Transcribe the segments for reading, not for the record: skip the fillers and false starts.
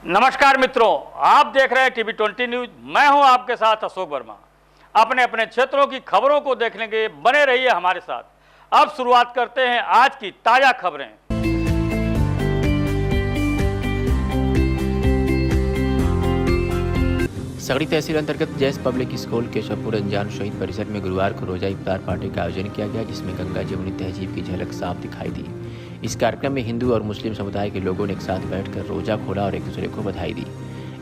नमस्कार मित्रों, आप देख रहे हैं टीवी 20 न्यूज। मैं हूं आपके साथ अशोक वर्मा। अपने अपने क्षेत्रों की खबरों को देखने के लिए बने रहिए हमारे साथ। अब शुरुआत करते हैं आज की ताजा खबरें। सगड़ी तहसील अंतर्गत जैस पब्लिक स्कूल केशवपुर अंजान शहीद परिसर में गुरुवार को रोजा इफ्तार पार्टी का आयोजन किया गया, जिसमें गंगा जमुनी तहजीब की झलक साफ दिखाई दी। इस कार्यक्रम में हिंदू और मुस्लिम समुदाय के लोगों ने एक साथ बैठकर रोजा खोला और एक दूसरे को बधाई दी।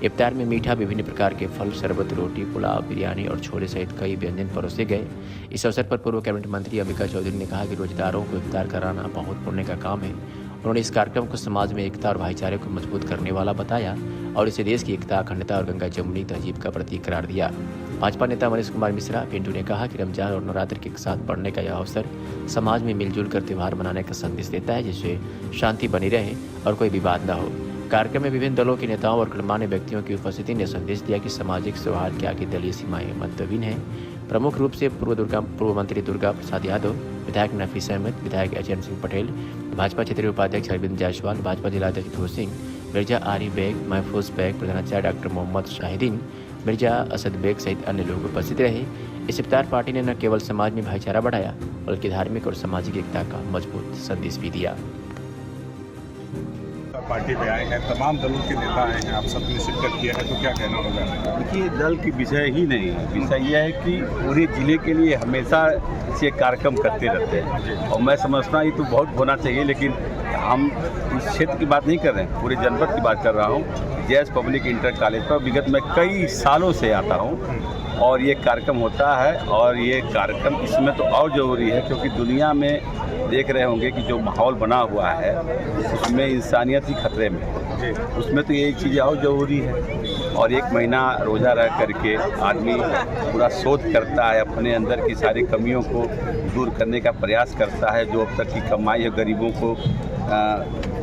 इफ्तार में मीठा, विभिन्न प्रकार के फल, शरबत, रोटी, पुलाव, बिरयानी और छोले सहित कई व्यंजन परोसे गए। इस अवसर पर पूर्व कैबिनेट मंत्री अंबिका चौधरी ने कहा कि रोजेदारों को इफ्तार कराना बहुत पुण्य का काम है। उन्होंने इस कार्यक्रम को समाज में एकता और भाईचारे को मजबूत करने वाला बताया और इसे देश की एकता, अखंडता और गंगा जमुनी तहजीब का प्रतीक करार दिया। भाजपा नेता मनीष कुमार मिश्रा पिंटू ने कहा कि रमजान और नवरात्र के साथ पढ़ने का यह अवसर समाज में मिलजुल कर त्यौहार मनाने का संदेश देता है, जिससे शांति बनी रहे और कोई विवाद न हो। कार्यक्रम में विभिन्न दलों के नेताओं और गणमान्य व्यक्तियों की उपस्थिति ने संदेश दिया कि सामाजिक सौहार्द के आगे दलीय सीमाएं महत्वहीन हैं। प्रमुख रूप से पूर्व मंत्री दुर्गा प्रसाद यादव, विधायक नफीस अहमद, विधायक अजय सिंह पटेल, भाजपा क्षेत्रीय उपाध्यक्ष अरविंद जायसवाल, भाजपा जिलाध्यक्ष धूर सिंह, मिर्जा आरिफ बेग, महफूज बेग, प्रधानाचार्य डॉक्टर मोहम्मद शाहिदीन, मिर्जा असद बेग सहित अन्य लोग उपस्थित रहे। इस इफ्तार पार्टी ने न केवल समाज में भाईचारा बढ़ाया, बल्कि धार्मिक और सामाजिक एकता का मजबूत संदेश भी दिया। पार्टी में आए हैं, तमाम दलों के नेता आए हैं, आप सबने शिरकत किया है, तो क्या कहना होगा? देखिए, दल की विषय ही नहीं है, विषय यह है कि पूरे जिले के लिए हमेशा ये कार्यक्रम करते रहते हैं और मैं समझता हूँ ये तो बहुत होना चाहिए, लेकिन हम इस क्षेत्र की बात नहीं कर रहे हैं, पूरे जनपद की बात कर रहा हूँ। जैस पब्लिक इंटर कॉलेज पर विगत में कई सालों से आता हूँ और ये कार्यक्रम होता है और ये कार्यक्रम इसमें तो और ज़रूरी है, क्योंकि दुनिया में देख रहे होंगे कि जो माहौल बना हुआ है उसमें इंसानियत ही खतरे में है, उसमें तो ये चीज़ें और ज़रूरी है। और एक महीना रोज़ा रह करके आदमी पूरा शोध करता है, अपने अंदर की सारी कमियों को दूर करने का प्रयास करता है। जो अब तक की कमाई है गरीबों को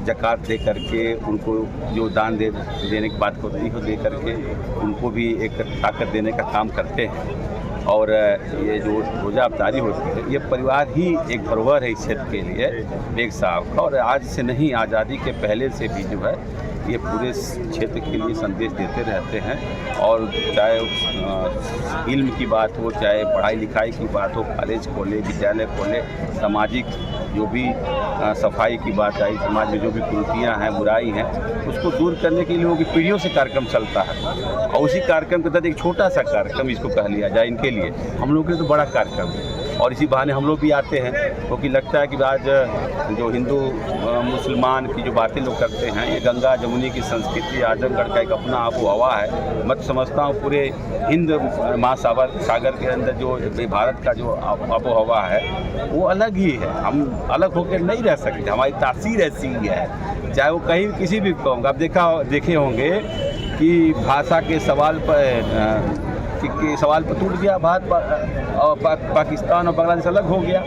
ज़कात दे करके, उनको जो दान देने की बात होती है दे करके उनको भी एक ताकत देने का काम करते हैं। और ये जो रोज़ा अफ्तारी होती है, ये परिवार ही एक धरोहर है इस क्षेत्र के लिए एक साहब का। और आज से नहीं, आज़ादी के पहले से भी जो है ये पूरे क्षेत्र के लिए संदेश देते रहते हैं। और चाहे इल्म की बात हो, चाहे पढ़ाई लिखाई की बात हो, कॉलेज खोले, विद्यालय खोले, सामाजिक जो भी सफाई की बात आई, समाज में जो भी कुरीतियाँ हैं, बुराई हैं, उसको दूर करने के लिए लोगों की पीढ़ियों से कार्यक्रम चलता है। और उसी कार्यक्रम के तहत एक छोटा सा कार्यक्रम इसको कह लिया जाए, इनके लिए हम लोग के तो बड़ा कार्यक्रम है। और इसी बहाने हम लोग भी आते हैं, क्योंकि लगता है कि आज जो हिंदू मुसलमान की जो बातें लोग करते हैं, ये गंगा जमुनी की संस्कृति, आजमगढ़ का एक अपना आबो हवा है। मैं समझता हूँ पूरे हिंद महासागर के अंदर जो भारत का जो आबो हवा है वो अलग ही है। हम अलग होकर नहीं रह सकते, हमारी तासीर ऐसी ही है, चाहे वो कहीं किसी भी कौम। आप देखे होंगे कि भाषा के सवाल पर टूट गया भारत और पाकिस्तान और बांग्लादेश अलग हो गया।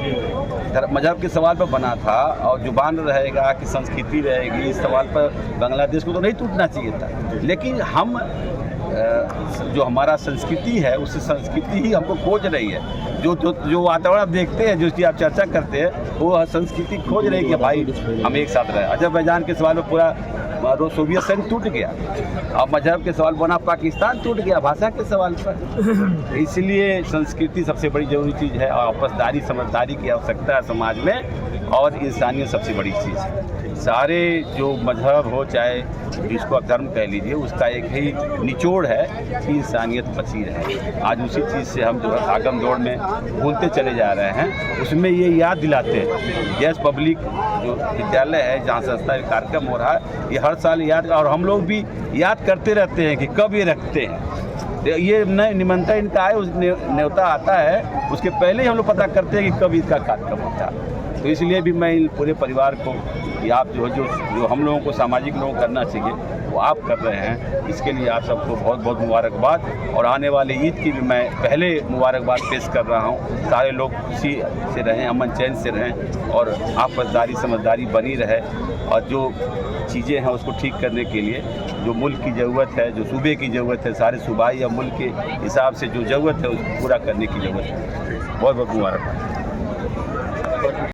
मजहब के सवाल पर बना था और जुबान रहेगा कि संस्कृति रहेगी, इस सवाल पर बांग्लादेश को तो नहीं टूटना चाहिए था। लेकिन हम जो हमारा संस्कृति है, उस संस्कृति ही हमको खोज रही है। जो वातावरण आप देखते हैं, जिसकी आप चर्चा करते हैं, वो संस्कृति खोज रही है कि भाई हम एक साथ रहे। अजरबैजान के सवाल पर पूरा सोवियत संघ टूट गया, अब मजहब के सवाल बना पाकिस्तान टूट गया, भाषा के सवाल पर। इसलिए संस्कृति सबसे बड़ी जरूरी चीज़ है और आपसदारी समझदारी की आवश्यकता है समाज में, और इंसानियत सबसे बड़ी चीज़ है। सारे जो मजहब हो, चाहे जिसको आप धर्म कह लीजिए, उसका एक ही निचोड़ है कि इंसानियत बची रहे। आज उसी चीज़ से हम जो है भागम दौड़ में भूलते चले जा रहे हैं। उसमें ये याद दिलाते हैं, जैस पब्लिक जो विद्यालय है जहाँ संस्था कार्यक्रम हो रहा है, ये हर साल याद, और हम लोग भी याद करते रहते हैं कि कब ये रखते हैं। ये नए निमंत्रण इनका आए, उस न्योता आता है, उसके पहले ही हम लोग पता करते हैं कि कब इसका कार्यक्रम होता है। तो इसलिए भी मैं पूरे परिवार को, कि आप जो हम लोगों को सामाजिक लोग करना चाहिए वो आप कर रहे हैं, इसके लिए आप सबको बहुत बहुत मुबारकबाद। और आने वाले ईद की भी मैं पहले मुबारकबाद पेश कर रहा हूँ। सारे लोग खुशी से रहें, अमन चैन से रहें और आपसदारी समझदारी बनी रहे, और जो चीज़ें हैं उसको ठीक करने के लिए जो मुल्क की ज़रूरत है, जो सूबे की ज़रूरत है, सारे सूबाई या मुल्क के हिसाब से जो ज़रूरत है उसको पूरा करने की ज़रूरत है। बहुत बहुत मुबारकबाद।